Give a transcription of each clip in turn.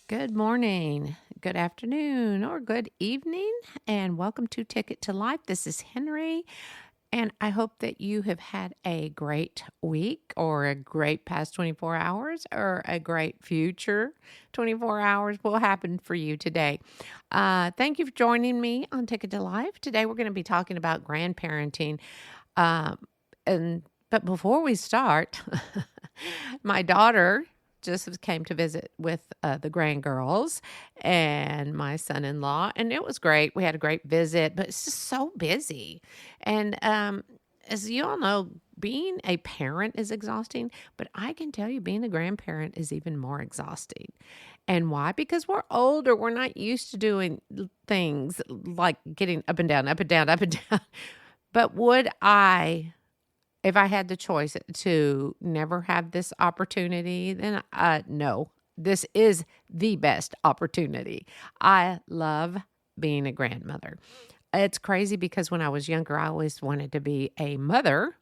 Good morning, good afternoon, or good evening, and welcome to Ticket to Life. This is Henrie, and I hope that you have had a great week, or a great past 24 hours, or a great future 24 hours will happen for you today. Thank you for joining me on Ticket to Life. Today, we're going to be talking about grandparenting. Um, but before we start, my daughter just came to visit with the grandgirls and my son-in-law, and it was great. We had a great visit, but it's just so busy. And as you all know, being a parent is exhausting, but I can tell you being a grandparent is even more exhausting. And why? Because we're older. We're not used to doing things like getting up and down, up and down, up and down. But if I had the choice to never have this opportunity, then no, this is the best opportunity. I love being a grandmother. It's crazy because when I was younger, I always wanted to be a mother.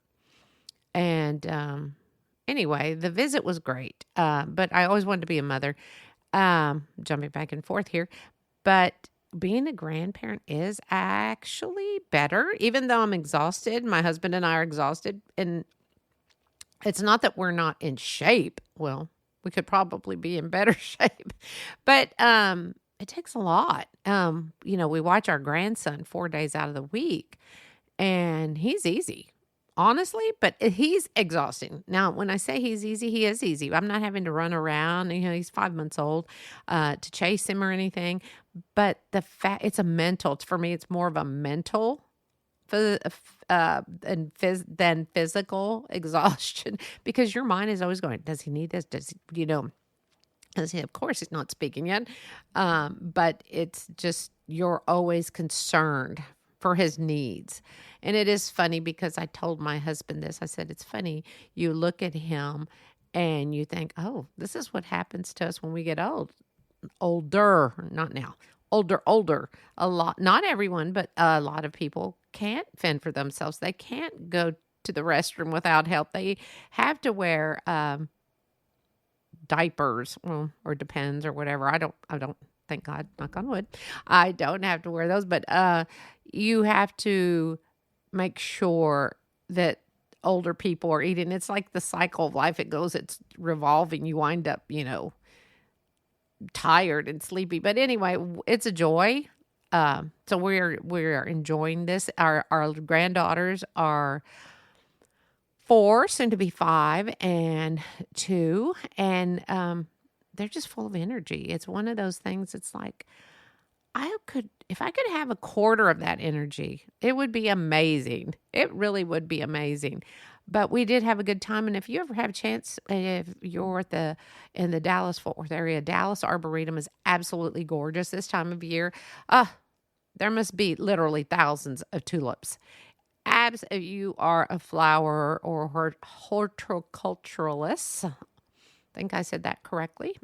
And anyway, the visit was great, but I always wanted to be a mother. Jumping back and forth here. But being a grandparent is actually better, even though I'm exhausted. My husband and I are exhausted. And it's not that we're not in shape. Well, we could probably be in better shape. But it takes a lot. We watch our grandson 4 days out of the week, and he's easy. Honestly, but he's exhausting. Now, when I say he's easy, he is easy. I'm not having to run around. He's 5 months old to chase him or anything. But it's a mental. For me, it's more of a mental than physical exhaustion because your mind is always going, does he need this? Does he, of course, he's not speaking yet. But it's just, you're always concerned for his needs. And it is funny because I told my husband this. I said, it's funny. You look at him and you think, oh, this is what happens to us when we get older, not now, older. A lot, not everyone, but a lot of people can't fend for themselves. They can't go to the restroom without help. They have to wear diapers, or Depends or whatever. I don't, thank God, knock on wood, I don't have to wear those, but you have to make sure that older people are eating. It's like the cycle of life. It's revolving. You wind up, tired and sleepy. But anyway, it's a joy. So we're enjoying this. Our granddaughters are 4, soon to be 5 and 2, and they're just full of energy. It's one of those things. It's like, if I could have a quarter of that energy, it would be amazing. It really would be amazing. But we did have a good time. And if you ever have a chance, if you're in the Dallas-Fort Worth area, Dallas Arboretum is absolutely gorgeous this time of year. There must be literally thousands of tulips. If you are a flower or horticulturalist, I think I said that correctly.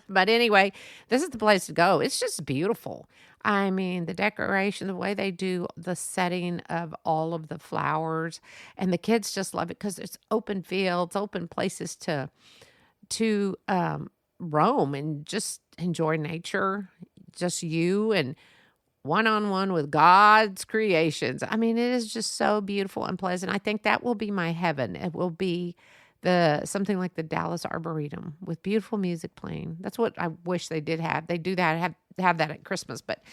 But anyway, this is the place to go. It's just beautiful. I mean, the decoration, the way they do the setting of all of the flowers, and the kids just love it because it's open fields, open places to roam and just enjoy nature, just you and one-on-one with God's creations. I mean, it is just so beautiful and pleasant. I think that will be my heaven. It will be something like the Dallas Arboretum with beautiful music playing. That's what I wish they did have. They do that, have that at Christmas. But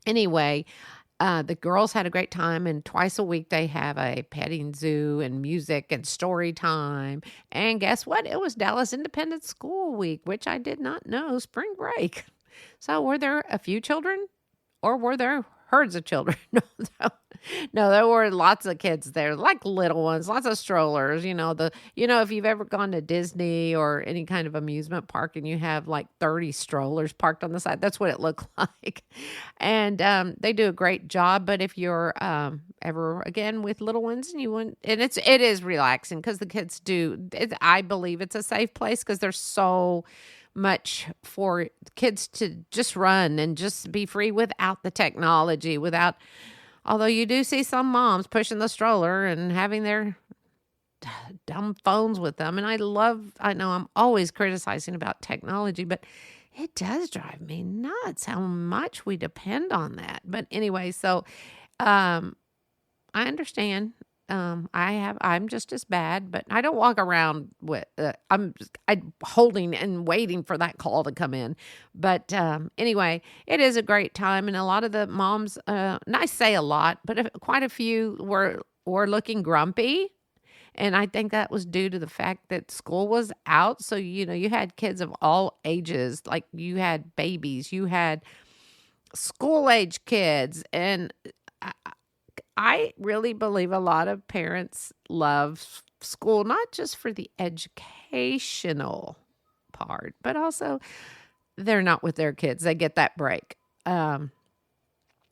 anyway, the girls had a great time, and twice a week they have a petting zoo and music and story time. And guess what? It was Dallas Independent School Week, which I did not know, spring break. So were there a few children, or were there herds of children? No, there were lots of kids there, like little ones, lots of strollers. If you've ever gone to Disney or any kind of amusement park and you have like 30 strollers parked on the side, that's what it looked like. And they do a great job. But if you're ever again with little ones and it is relaxing because the kids I believe it's a safe place because there's so much for kids to just run and just be free without the technology, although you do see some moms pushing the stroller and having their dumb phones with them. And I know I'm always criticizing about technology, but it does drive me nuts how much we depend on that. But anyway, so um, I understand. I'm just as bad, but I don't walk around with, I'm holding and waiting for that call to come in. But anyway, it is a great time. And a lot of the moms, and I say a lot, but quite a few were looking grumpy. And I think that was due to the fact that school was out. So, you had kids of all ages, like you had babies, you had school age kids. And I really believe a lot of parents love school, not just for the educational part, but also they're not with their kids. They get that break.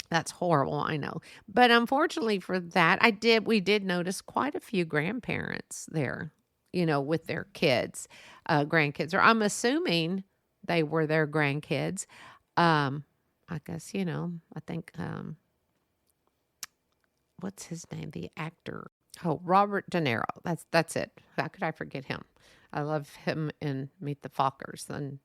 That's horrible, I know. But unfortunately for that, we did notice quite a few grandparents there, with their kids, grandkids, or I'm assuming they were their grandkids. I guess, I think, what's his name? The actor. Oh, Robert De Niro. That's it. How could I forget him? I love him in Meet the Fockers. And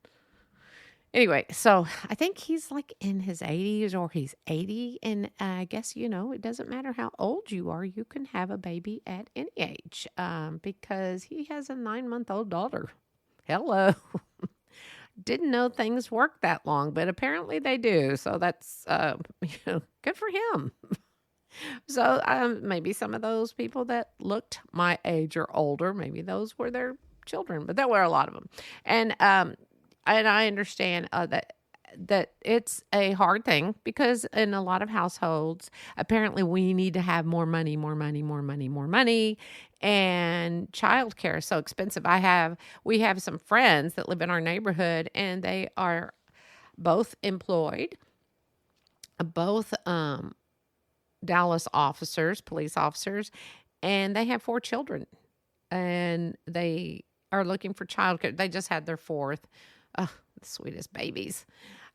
anyway, so I think he's like in his 80s or he's 80. And I guess, it doesn't matter how old you are. You can have a baby at any age because he has a 9-month-old daughter. Hello. Didn't know things work that long, but apparently they do. So that's, good for him. So maybe some of those people that looked my age or older, maybe those were their children, but there were a lot of them. And I understand that it's a hard thing because in a lot of households, apparently we need to have more money, and childcare is so expensive. We have some friends that live in our neighborhood, and they are both employed, both Dallas police officers, and they have 4 children, and they are looking for childcare. They just had their 4th. Oh, the sweetest babies.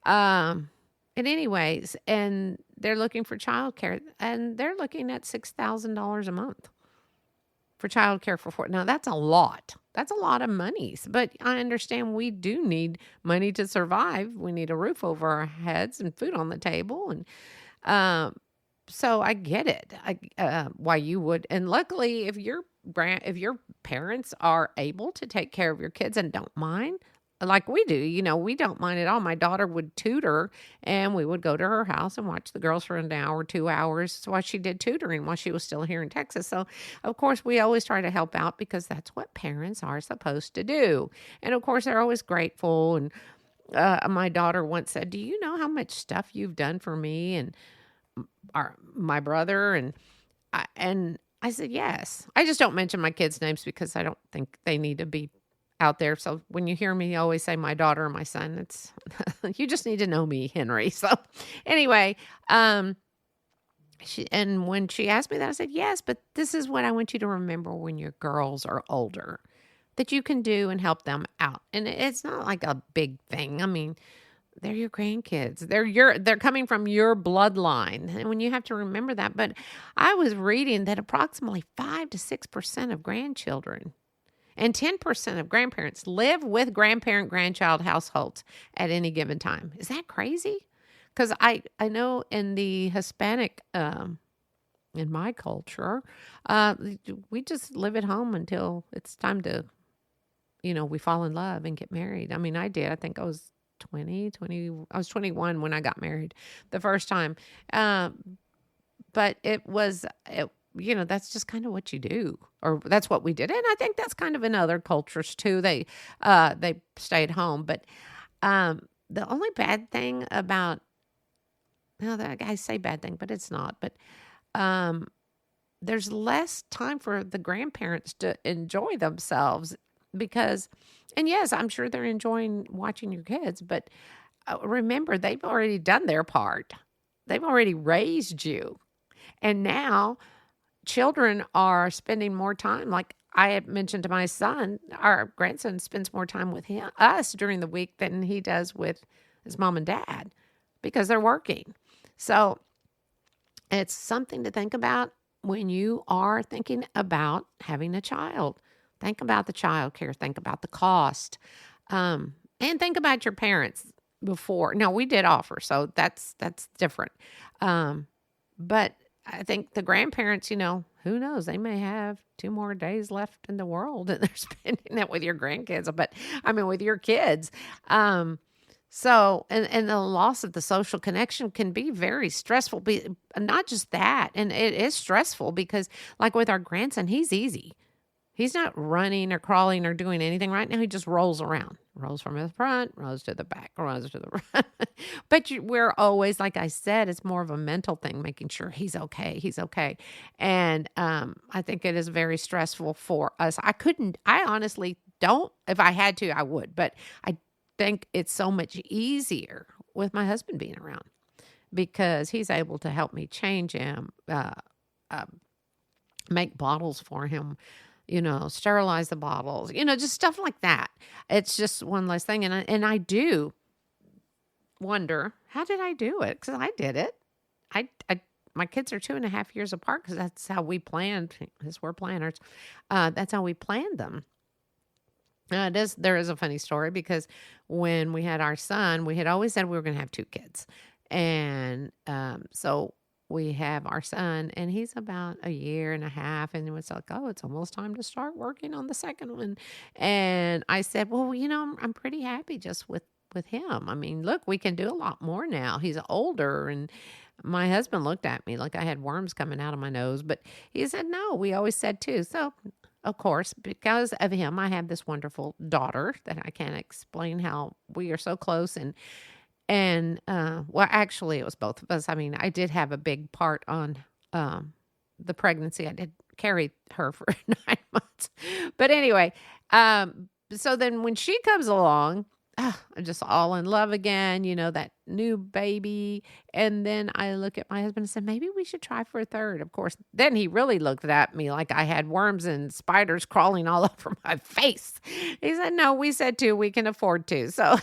And anyways, and they're looking for childcare, and they're looking at $6,000 a month for childcare for 4. Now that's a lot. That's a lot of money. But I understand we do need money to survive. We need a roof over our heads and food on the table, and so I get it. Why you would, and luckily, if your parents are able to take care of your kids and don't mind, like we do, we don't mind at all. My daughter would tutor, and we would go to her house and watch the girls for an hour, 2 hours while she did tutoring while she was still here in Texas. So, of course, we always try to help out because that's what parents are supposed to do. And of course, they're always grateful. And my daughter once said, "Do you know how much stuff you've done for me and my brother?" And I said, "Yes." I just don't mention my kids' names because I don't think they need to be out there. So when you hear me always say my daughter or my son, it's you just need to know me, Henrie. So anyway, when she asked me that, I said, "Yes, but this is what I want you to remember when your girls are older, that you can do and help them out." And it's not like a big thing. I mean, they're your grandkids. They're coming from your bloodline. And when you have to remember that, but I was reading that approximately 5 to 6% of grandchildren and 10% of grandparents live with grandparent-grandchild households at any given time. Is that crazy? Because I know in the Hispanic, in my culture, we just live at home until it's time to, we fall in love and get married. I mean, I did. I think I was 20, I was 21 when I got married the first time. But that's just kind of what you do, or that's what we did. And I think that's kind of in other cultures too. They stayed home. But the only bad thing about, I say bad thing, but it's not. But there's less time for the grandparents to enjoy themselves because, and yes, I'm sure they're enjoying watching your kids, but remember, they've already done their part. They've already raised you. And now children are spending more time. Like I had mentioned to my son, our grandson spends more time with us during the week than he does with his mom and dad because they're working. So it's something to think about when you are thinking about having a child. Think about the child care, think about the cost, and think about your parents before. Now, we did offer, so that's different. Um, but I think the grandparents, who knows? They may have 2 more days left in the world and they're spending it with your grandkids, but I mean, with your kids. And the loss of the social connection can be very stressful. Not just that, and it is stressful because, like with our grandson, he's easy. He's not running or crawling or doing anything right now. He just rolls around, rolls from the front, rolls to the back, rolls to the front. But we're always, like I said, it's more of a mental thing, making sure he's okay. He's okay. And I think it is very stressful for us. I honestly don't. If I had to, I would. But I think it's so much easier with my husband being around because he's able to help me change him, make bottles for him, sterilize the bottles, just stuff like that. It's just one less thing. And I do wonder, how did I do it? Because I did it. My kids are 2.5 years apart because that's how we planned, because we're planners. That's how we planned them. There is a funny story because when we had our son, we had always said we were going to have 2 kids. And so we have our son, and he's about 1.5 years, and it was like, oh, it's almost time to start working on the second one. And I said, well, I'm pretty happy just with him. I mean, look, we can do a lot more now. He's older, and my husband looked at me like I had worms coming out of my nose, but he said, no, we always said 2. So, of course, because of him, I have this wonderful daughter that I can't explain how we are so close. Well, actually, it was both of us. I mean, I did have a big part on the pregnancy. I did carry her for 9 months. But anyway, so then when she comes along, I'm just all in love again, that new baby. And then I look at my husband and said, maybe we should try for a third. Of course, then he really looked at me like I had worms and spiders crawling all over my face. He said, no, we said 2, we can afford 2. So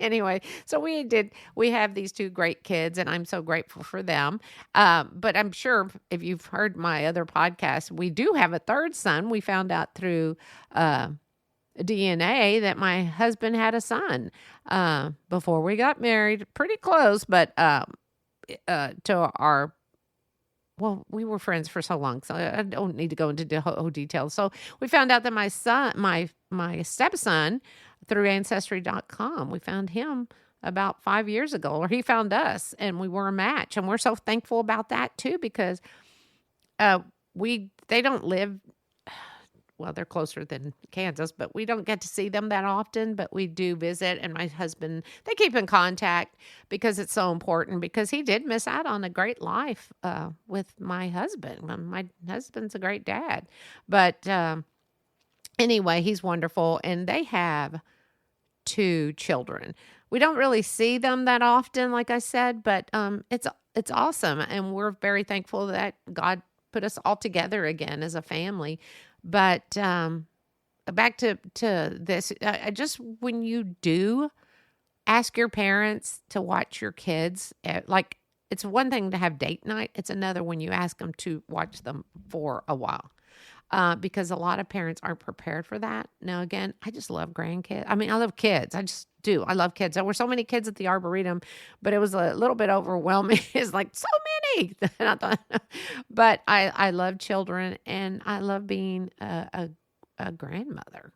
anyway, so we have these 2 great kids, and I'm so grateful for them. But I'm sure if you've heard my other podcast, we do have a third son. We found out through DNA that my husband had a son before we got married. Pretty close, but we were friends for so long, so I don't need to go into the whole details. So we found out that my son, my stepson, through Ancestry.com, we found him about 5 years ago, or he found us, and we were a match. And we're so thankful about that too, because they don't live, well, they're closer than Kansas, but we don't get to see them that often, but we do visit. And my husband, they keep in contact because it's so important, because he did miss out on a great life with my husband. My husband's a great dad. But anyway, he's wonderful. And they have 2 children. We don't really see them that often, like I said, but it's awesome. And we're very thankful that God put us all together again as a family. But back to this, just when you do ask your parents to watch your kids, like, it's one thing to have date night. It's another when you ask them to watch them for a while. Because a lot of parents aren't prepared for that. Now, again, I just love grandkids. I mean, I love kids. I just do. I love kids. There were so many kids at the Arboretum, but it was a little bit overwhelming. It's like, so many. And I thought, but I love children, and I love being a grandmother.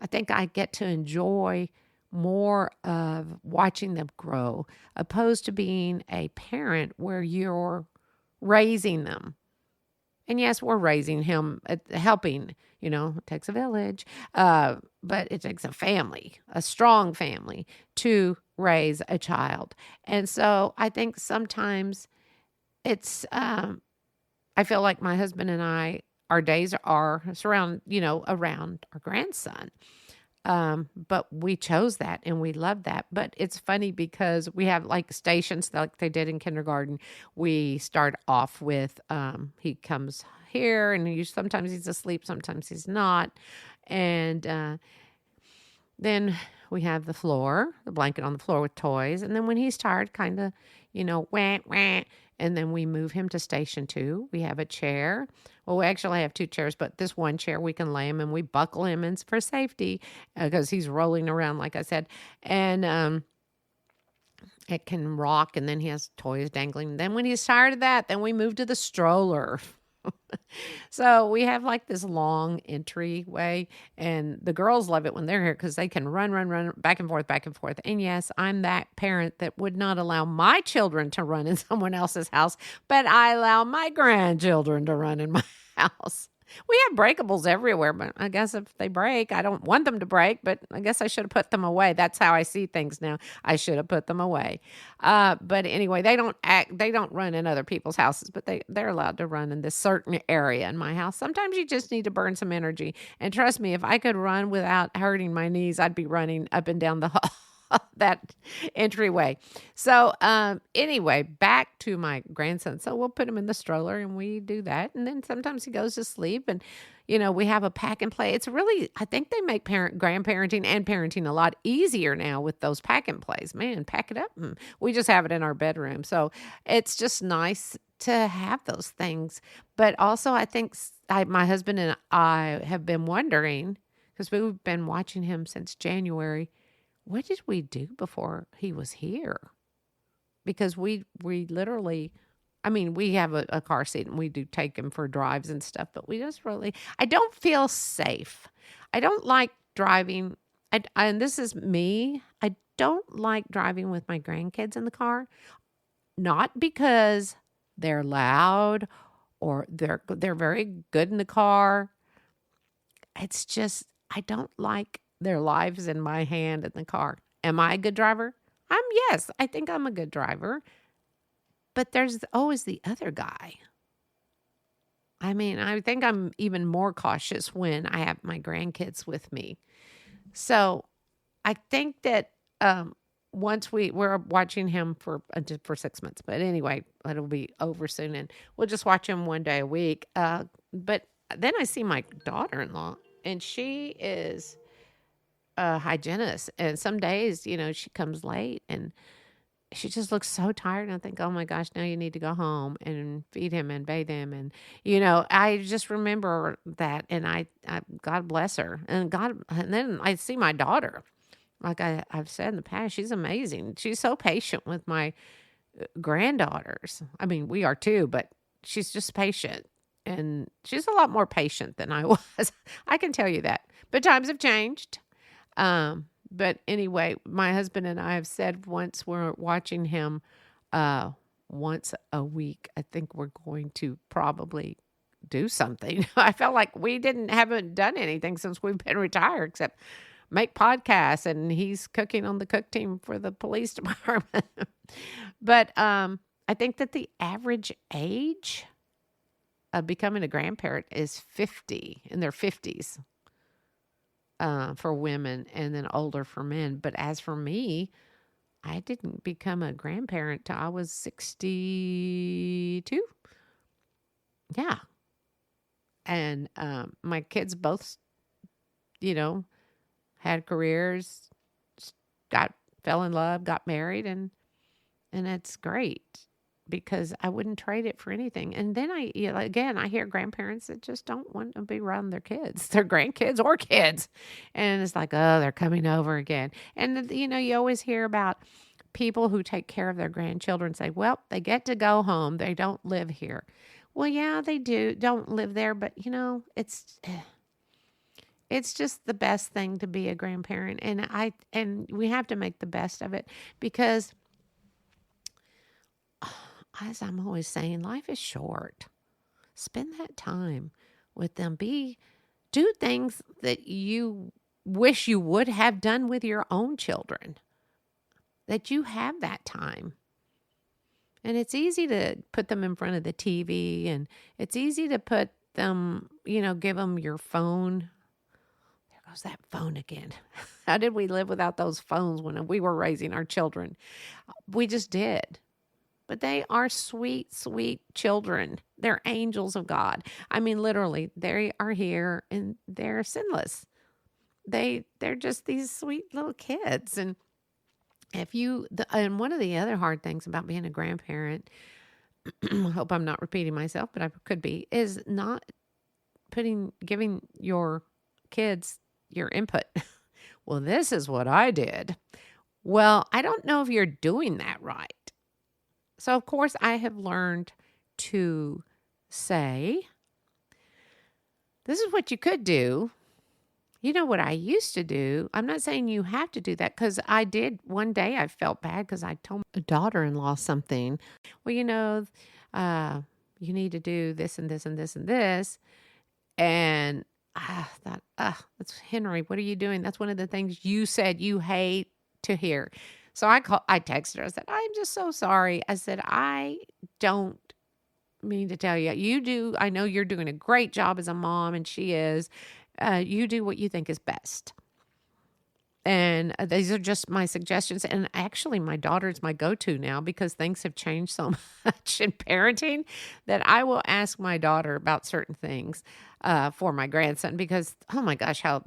I think I get to enjoy more of watching them grow, opposed to being a parent where you're raising them. And yes, we're raising him, helping, it takes a village, but it takes a family, a strong family, to raise a child. And so I think sometimes it's, I feel like my husband and I, our days are around our grandson. But we chose that, and we love that. But it's funny because we have like stations like they did in kindergarten. We start off with, he comes here, and sometimes he's asleep, sometimes he's not. And then we have the blanket on the floor with toys. And then when he's tired, kind of, wah, wah. And then we move him to station 2. We have a chair. Well, we actually have 2 chairs, but this one chair we can lay him and we buckle him in for safety because he's rolling around, like I said. And it can rock, and then he has toys dangling. Then when he's tired of that, then we move to the stroller. So we have like this long entryway, and the girls love it when they're here because they can run back and forth, back and forth. And yes, I'm that parent that would not allow my children to run in someone else's house, but I allow my grandchildren to run in my house. We have breakables everywhere, but I guess if they break, I don't want them to break, but I guess I should have put them away. That's how I see things now. I should have put them away. But anyway, they don't run in other people's houses, but they're allowed to run in this certain area in my house. Sometimes you just need to burn some energy. And trust me, if I could run without hurting my knees, I'd be running up and down the hall. That entryway. So anyway, back to my grandson. So we'll put him in the stroller and we do that. And then sometimes he goes to sleep and, we have a pack and play. It's really, I think they make grandparenting and parenting a lot easier now with those pack and plays. Man, pack it up. We just have it in our bedroom. So it's just nice to have those things. But also I think my husband and I have been wondering, because we've been watching him since January, what did we do before he was here? Because we literally, we have a car seat and we do take him for drives and stuff, but we just really, I don't feel safe. I don't like driving. And this is me. I don't like driving with my grandkids in the car, not because they're loud or they're very good in the car. It's just, I don't like their lives in my hand in the car. Am I a good driver? Yes, I think I'm a good driver. But there's always the other guy. I think I'm even more cautious when I have my grandkids with me. So I think that once we're watching him for 6 months. But anyway, it'll be over soon. And we'll just watch him one day a week. But then I see my daughter-in-law, and she is a hygienist, and some days, she comes late and she just looks so tired, and I think, oh my gosh, now you need to go home and feed him and bathe him. And I just remember that, and I God bless her. And then I see my daughter, like I've said in the past, she's amazing. She's so patient with my granddaughters. We are too, but she's just patient, and she's a lot more patient than I was. I can tell you that, but times have changed. But anyway, my husband and I have said once we're watching him, once a week, I think we're going to probably do something. I felt like we haven't done anything since we've been retired except make podcasts, and he's cooking on the cook team for the police department. But, I think that the average age of becoming a grandparent is 50, in their 50s. For women, and then older for men. But as for me, I didn't become a grandparent till I was 62. Yeah. And my kids both, had careers, fell in love, got married, and it's great because I wouldn't trade it for anything. And then I hear grandparents that just don't want to be around their kids, their grandkids or kids. And it's like, oh, they're coming over again. And, you always hear about people who take care of their grandchildren say, well, they get to go home. They don't live here. Well, yeah, they don't live there. But, it's just the best thing to be a grandparent. And we have to make the best of it because, as I'm always saying, life is short. Spend that time with them. Do things that you wish you would have done with your own children. That you have that time. And it's easy to put them in front of the TV, and it's easy to put them, give them your phone. There goes that phone again. How did we live without those phones when we were raising our children? We just did. But they are sweet, sweet children. They're angels of God. Literally, they are here and they're sinless. they're just these sweet little kids. And and one of the other hard things about being a grandparent, I hope I'm not repeating myself, but I could be, is not giving your kids your input. Well, this is what I did. Well, I don't know if you're doing that right. So, of course, I have learned to say, this is what you could do. You know what I used to do? I'm not saying you have to do that, because I did. One day I felt bad because I told my daughter-in-law something. Well, you need to do this and this and this and this. And I thought, that's Henrie. What are you doing? That's one of the things you said you hate to hear. So I texted her. I said, I'm just so sorry. I said, I don't mean to tell you. You do. I know you're doing a great job as a mom, and she is. You do what you think is best. And these are just my suggestions. And actually, my daughter is my go-to now, because things have changed so much in parenting that I will ask my daughter about certain things for my grandson, because, oh my gosh, how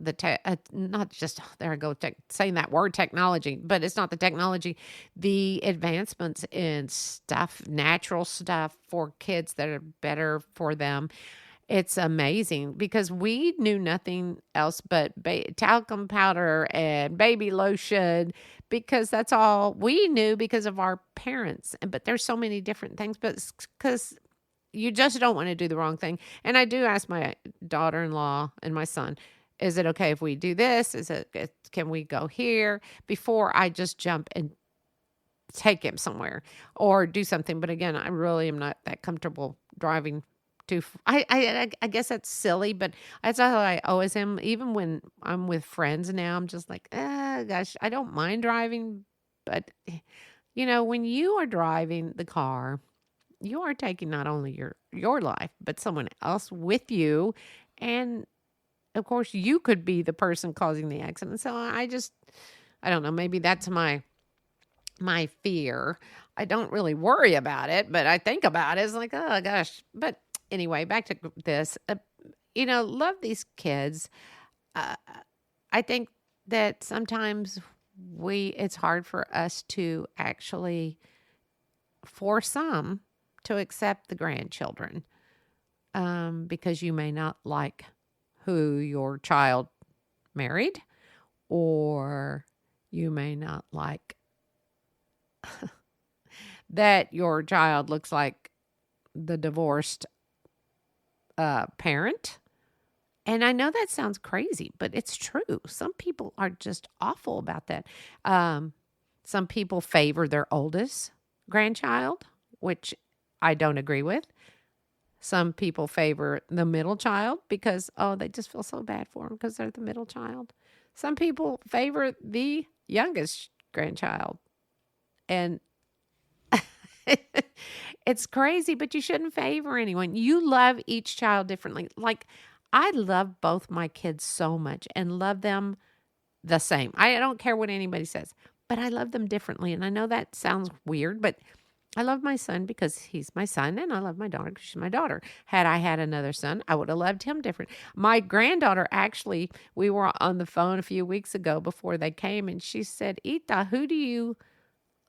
not just, there I go, saying that word technology, but it's not the technology, the advancements in stuff, natural stuff for kids that are better for them. It's amazing, because we knew nothing else but talcum powder and baby lotion, because that's all we knew because of our parents. But there's so many different things, but because you just don't want to do the wrong thing. And I do ask my daughter-in-law and my son, is it okay if we do this? Can we go here? Before I just jump and take him somewhere or do something. But again, I really am not that comfortable driving I guess that's silly, but that's how I always am. Even when I'm with friends now, I'm just like, gosh, I don't mind driving. But, when you are driving the car, you are taking not only your life, but someone else with you. And, of course, you could be the person causing the accident. So I don't know, maybe that's my fear. I don't really worry about it, but I think about it. It's like, oh, gosh. But anyway, back to this. Love these kids. I think that sometimes it's hard for us to actually, for some, to accept the grandchildren, because you may not like who your child married, or you may not like that your child looks like the divorced parent. And I know that sounds crazy, but it's true. Some people are just awful about that. Some people favor their oldest grandchild, which I don't agree with. Some people favor the middle child because, they just feel so bad for them because they're the middle child. Some people favor the youngest grandchild. And it's crazy, but you shouldn't favor anyone. You love each child differently. Like, I love both my kids so much and love them the same. I don't care what anybody says, but I love them differently. And I know that sounds weird, but I love my son because he's my son, and I love my daughter because she's my daughter. Had I had another son, I would have loved him different. My granddaughter, actually, we were on the phone a few weeks ago before they came, and she said, Ita, who do you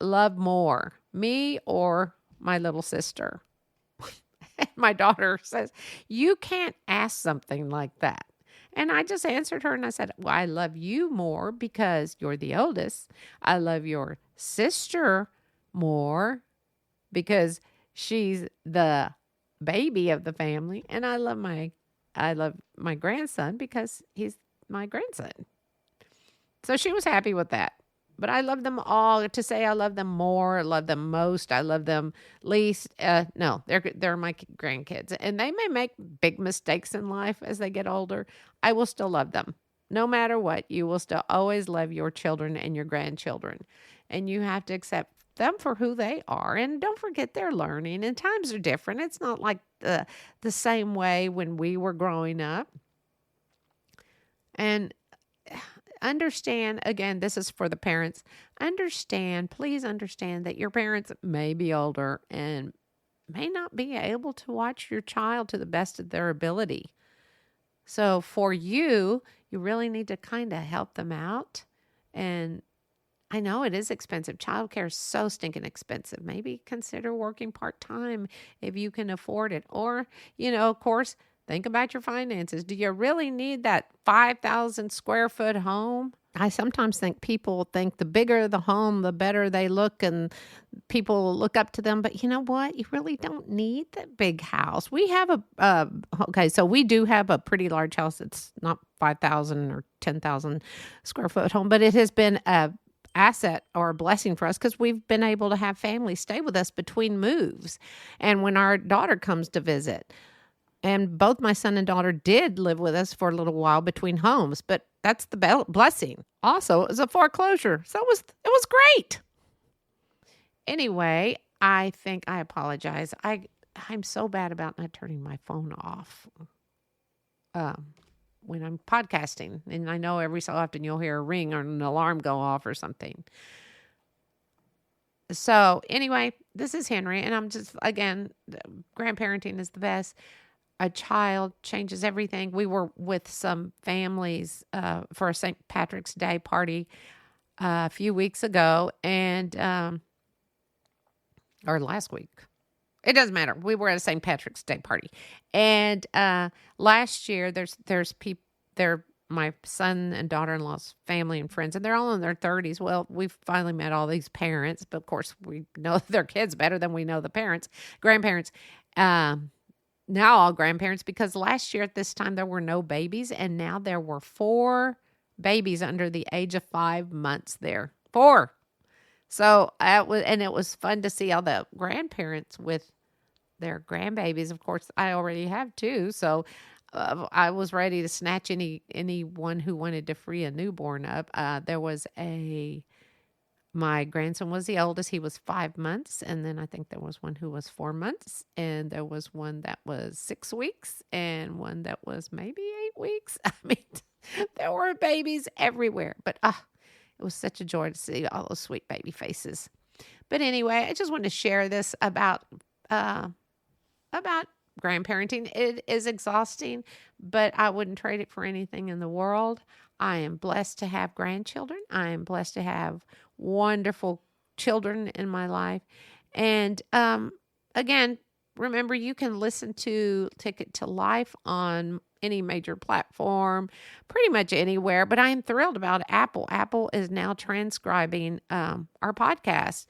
love more, me or my little sister? And my daughter says, you can't ask something like that. And I just answered her and I said, well, I love you more because you're the oldest. I love your sister more because she's the baby of the family. And I love my grandson because he's my grandson. So she was happy with that. But I love them all. To say I love them more, I love them most, I love them least. No, they're my grandkids. And they may make big mistakes in life as they get older. I will still love them. No matter what, you will still always love your children and your grandchildren. And you have to accept them for who they are. And don't forget they're learning. And times are different. It's not like the same way when we were growing up. And understand, again, this is for the parents. Please understand that your parents may be older and may not be able to watch your child to the best of their ability. So for you you really need to kind of help them out. And I know it is expensive. Childcare is so stinking expensive. Maybe consider working part-time if you can afford it. Or, of course, think about your finances. Do you really need that 5,000 square foot home? I sometimes think people think the bigger the home, the better they look, and people look up to them. But you know what? You really don't need that big house. We have so we do have a pretty large house. It's not 5,000 or 10,000 square foot home, but it has been a asset or a blessing for us because we've been able to have families stay with us between moves and when our daughter comes to visit. And both my son and daughter did live with us for a little while between homes, but that's the blessing. Also, it was a foreclosure, so it was great. Anyway, I think I apologize. I'm so bad about not turning my phone off when I'm podcasting, and I know every so often you'll hear a ring or an alarm go off or something. So anyway, this is Henrie, and I'm just, again, grandparenting is the best. A child changes everything. We were with some families for a St. Patrick's Day party a few weeks ago, or last week. It doesn't matter. We were at a St. Patrick's Day party, and last year there's people. They're my son and daughter-in-law's family and friends, and they're all in their 30s. Well, we've finally met all these parents, but of course we know their kids better than we know the grandparents. Now all grandparents, because last year at this time there were no babies, and now there were 4 babies under the age of 5 months there. 4. So it was fun to see all the grandparents with their grandbabies. Of course, I already have 2, so I was ready to snatch anyone who wanted to free a newborn up. My grandson was the oldest. He was 5 months. And then I think there was one who was 4 months. And there was one that was 6 weeks. And one that was maybe 8 weeks. I mean, there were babies everywhere. But it was such a joy to see all those sweet baby faces. But anyway, I just wanted to share this about grandparenting. It is exhausting, but I wouldn't trade it for anything in the world. I am blessed to have grandchildren. I am blessed to have wonderful children in my life. And again, remember, you can listen to Ticket to Life on any major platform, pretty much anywhere. But I am thrilled about Apple. Apple is now transcribing our podcast.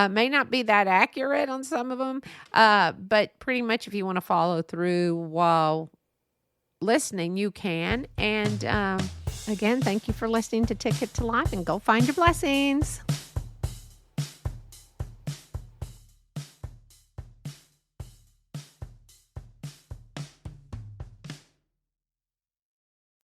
May not be that accurate on some of them, but pretty much if you want to follow through while listening, you can. And again, thank you for listening to Ticket to Life, and go find your blessings.